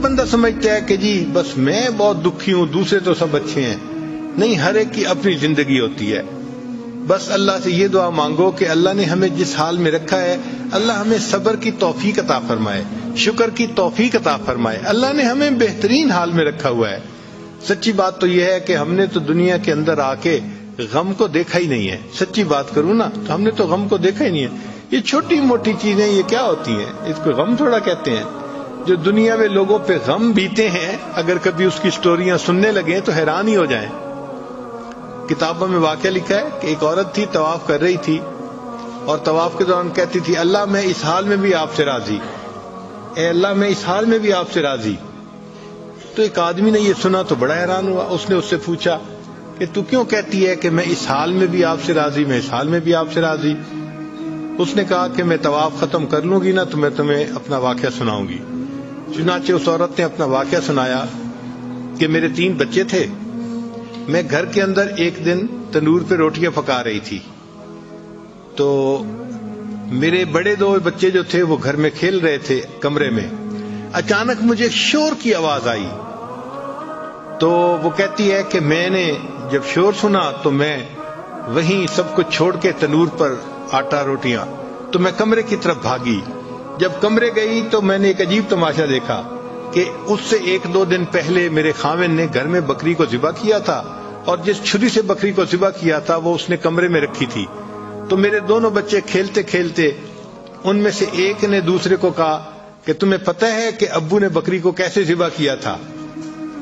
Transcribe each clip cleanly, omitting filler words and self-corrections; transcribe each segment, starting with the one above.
بندہ سمجھتا ہے کہ جی بس میں بہت دکھی ہوں، دوسرے تو سب اچھے ہیں. نہیں، ہر ایک کی اپنی زندگی ہوتی ہے. بس اللہ سے یہ دعا مانگو کہ اللہ نے ہمیں جس حال میں رکھا ہے، اللہ ہمیں صبر کی توفیق عطا فرمائے، شکر کی توفیق عطا فرمائے. اللہ نے ہمیں بہترین حال میں رکھا ہوا ہے. سچی بات تو یہ ہے کہ ہم نے تو دنیا کے اندر آ کے غم کو دیکھا ہی نہیں ہے. سچی بات کروں نا تو ہم نے تو غم کو دیکھا ہی نہیں ہے. یہ چھوٹی موٹی چیزیں یہ کیا ہوتی ہیں، اس کو غم تھوڑا کہتے ہیں. جو دنیا میں لوگوں پہ غم بیتے ہیں، اگر کبھی اس کی سٹوریاں سننے لگیں تو حیران ہی ہو جائیں. کتابوں میں واقعہ لکھا ہے کہ ایک عورت تھی، طواف کر رہی تھی اور طواف کے دوران کہتی تھی اللہ میں اس حال میں بھی آپ سے راضی، اے اللہ میں اس حال میں بھی آپ سے راضی. تو ایک آدمی نے یہ سنا تو بڑا حیران ہوا. اس نے اس سے پوچھا کہ تو کیوں کہتی ہے کہ میں اس حال میں بھی آپ سے راضی، میں اس حال میں بھی آپ سے راضی؟ اس نے کہا کہ میں طواف ختم کر لوں گی نا تو میں تمہیں اپنا واقعہ سناؤں گی. چنانچہ اس عورت نے اپنا واقعہ سنایا کہ میرے 3 بچے تھے، میں گھر کے اندر ایک دن تندور پہ روٹیاں پکا رہی تھی تو میرے بڑے 2 بچے جو تھے وہ گھر میں کھیل رہے تھے کمرے میں. اچانک مجھے شور کی آواز آئی تو وہ کہتی ہے کہ میں نے جب شور سنا تو میں وہیں سب کچھ چھوڑ کے تندور پر آٹا روٹیاں تو میں کمرے کی طرف بھاگی. جب کمرے گئی تو میں نے ایک عجیب تماشا دیکھا کہ اس سے 1-2 دن پہلے میرے خاوند نے گھر میں بکری کو ذبح کیا تھا اور جس چھری سے بکری کو ذبح کیا تھا وہ اس نے کمرے میں رکھی تھی. تو میرے دونوں بچے کھیلتے کھیلتے ان میں سے ایک نے دوسرے کو کہا کہ تمہیں پتہ ہے کہ ابو نے بکری کو کیسے ذبح کیا تھا؟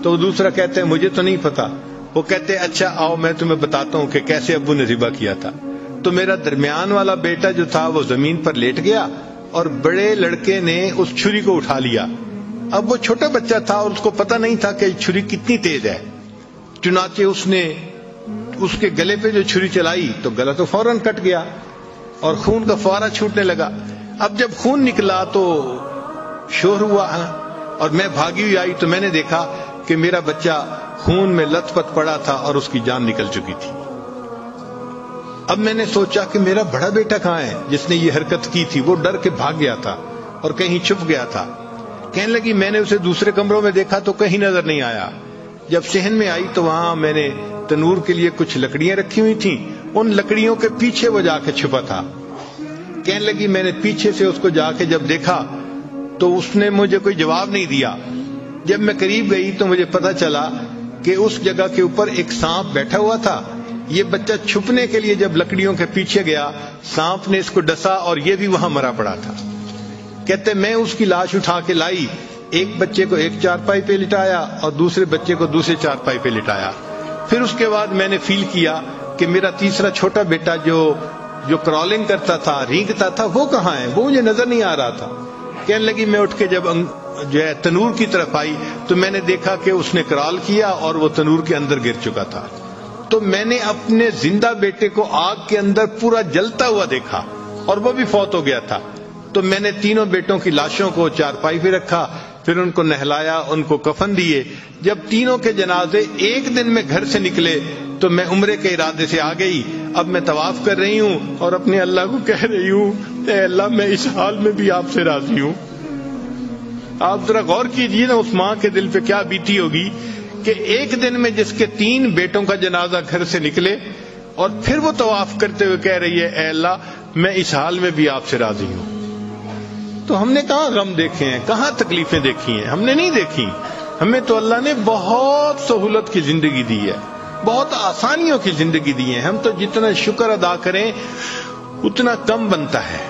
تو دوسرا کہتا ہے مجھے تو نہیں پتا. وہ کہتے ہیں اچھا آؤ میں تمہیں بتاتا ہوں کہ کیسے ابو نے ذبح کیا تھا. تو میرا درمیان والا بیٹا جو تھا وہ زمین پر لیٹ گیا اور بڑے لڑکے نے اس چھری کو اٹھا لیا. اب وہ چھوٹا بچہ تھا اور اس کو پتہ نہیں تھا کہ چھری کتنی تیز ہے. چنانچہ اس نے اس کے گلے پہ جو چھری چلائی تو گلا تو فوراً کٹ گیا اور خون کا فوارہ چھوٹنے لگا. اب جب خون نکلا تو شور ہوا اور میں بھاگی ہوئی آئی تو میں نے دیکھا کہ میرا بچہ خون میں لت پت پڑا تھا اور اس کی جان نکل چکی تھی. اب میں نے سوچا کہ میرا بڑا بیٹا کہاں ہے جس نے یہ حرکت کی تھی؟ وہ ڈر کے بھاگ گیا تھا اور کہیں چھپ گیا تھا. کہنے لگی میں نے اسے دوسرے کمروں میں دیکھا تو کہیں نظر نہیں آیا. جب صحن میں آئی تو وہاں میں نے تنور کے لیے کچھ لکڑیاں رکھی ہوئی تھیں، ان لکڑیوں کے پیچھے وہ جا کے چھپا تھا. کہنے لگی میں نے پیچھے سے اس کو جا کے جب دیکھا تو اس نے مجھے کوئی جواب نہیں دیا. جب میں قریب گئی تو مجھے پتا چلا کہ اس جگہ کے اوپر ایک سانپ بیٹھا ہوا تھا. یہ بچہ چھپنے کے لیے جب لکڑیوں کے پیچھے گیا سانپ نے اس کو ڈسا اور یہ بھی وہاں مرا پڑا تھا. کہتے میں اس کی لاش اٹھا کے لائی، ایک بچے کو ایک چارپائی پہ لٹایا اور دوسرے بچے کو دوسرے چارپائی پہ لٹایا. پھر اس کے بعد میں نے فیل کیا کہ میرا تیسرا چھوٹا بیٹا جو کرالنگ کرتا تھا، رینگتا تھا، وہ کہاں ہے؟ وہ مجھے نظر نہیں آ رہا تھا. کہنے لگی میں اٹھ کے جب جو ہے تنور کی طرف آئی تو میں نے دیکھا کہ اس نے کرال کیا اور وہ تنور کے اندر گر چکا تھا. تو میں نے اپنے زندہ بیٹے کو آگ کے اندر پورا جلتا ہوا دیکھا اور وہ بھی فوت ہو گیا تھا. تو میں نے تینوں بیٹوں کی لاشوں کو چارپائی پہ رکھا، پھر ان کو نہلایا، ان کو کفن دیے. جب تینوں کے جنازے ایک دن میں گھر سے نکلے تو میں عمرے کے ارادے سے آ گئی. اب میں طواف کر رہی ہوں اور اپنے اللہ کو کہہ رہی ہوں اے اللہ میں اس حال میں بھی آپ سے راضی ہوں. آپ ذرا غور کیجئے نا اس ماں کے دل پہ کیا بیتی ہوگی کہ ایک دن میں جس کے 3 بیٹوں کا جنازہ گھر سے نکلے اور پھر وہ طواف کرتے ہوئے کہہ رہی ہے اے اللہ میں اس حال میں بھی آپ سے راضی ہوں. تو ہم نے کہاں غم دیکھے ہیں، کہاں تکلیفیں دیکھی ہیں؟ ہم نے نہیں دیکھی. ہمیں تو اللہ نے بہت سہولت کی زندگی دی ہے، بہت آسانیوں کی زندگی دی ہے. ہم تو جتنا شکر ادا کریں اتنا کم بنتا ہے.